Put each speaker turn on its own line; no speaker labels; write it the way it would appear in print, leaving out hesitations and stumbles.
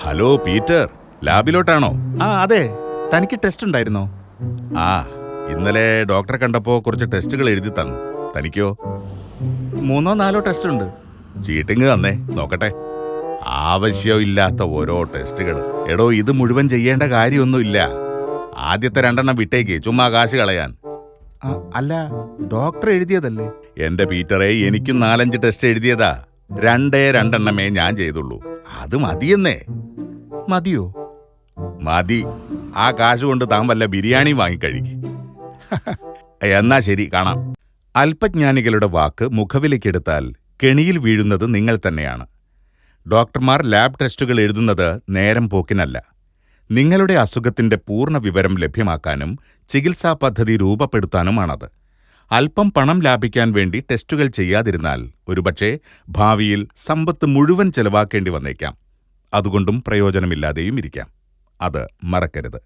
Hello Peter, ലാബിലോട്ടാണോ?
അതെ. തനിക്ക് test ഉണ്ടായിരുന്നോ?
ആ, ഇന്നലെ ഡോക്ടറെ കണ്ടപ്പോ കുറച്ച് ടെസ്റ്റുകൾ എഴുതി തന്നു. തനിക്കോ?
3-4 ടെസ്റ്റ് ഉണ്ട്.
ചീട്ടിങ് തന്നേ നോക്കട്ടെ. ആവശ്യമില്ലാത്ത ഓരോ ടെസ്റ്റുകൾ. എടോ, ഇത് മുഴുവൻ ചെയ്യേണ്ട കാര്യമൊന്നുമില്ല. ആദ്യത്തെ 2 വിട്ടേക്ക്, ചുമ്മാ കാശ് കളയാൻ.
അല്ല, ഡോക്ടർ എഴുതിയതല്ലേ?
എന്റെ പീറ്ററെ, എനിക്കും 4-5 ടെസ്റ്റ് എഴുതിയതാ. 2 ഞാൻ ചെയ്തുള്ളൂ. അത് മതിയെന്നേ.
മതിയോ?
മതി. ആ കാശ് കൊണ്ട് താൻ വല്ല ബിരിയാണി വാങ്ങിക്കഴിക്ക്. എന്നാ ശരി, കാണാം. അല്പജ്ഞാനികളുടെ വാക്ക് മുഖവിലയ്ക്കെടുത്താൽ കെണിയിൽ വീഴുന്നത് നിങ്ങൾ തന്നെയാണ്. ഡോക്ടർമാർ ലാബ് ടെസ്റ്റുകൾ എഴുതുന്നത് നേരം പോക്കിനല്ല. നിങ്ങളുടെ അസുഖത്തിന്റെ പൂർണ്ണ വിവരം ലഭ്യമാക്കാനും ചികിത്സാ പദ്ധതി രൂപപ്പെടുത്താനുമാണത്. അല്പം പണം ലാഭിക്കാൻ വേണ്ടി ടെസ്റ്റുകൾ ചെയ്യാതിരുന്നാൽ ഒരുപക്ഷെ ഭാവിയിൽ സമ്പത്ത് മുഴുവൻ ചെലവാക്കേണ്ടി വന്നേക്കാം. അതുകൊണ്ടും പ്രയോജനമില്ലാതെയും ഇരിക്കാം. അത് മറക്കരുത്.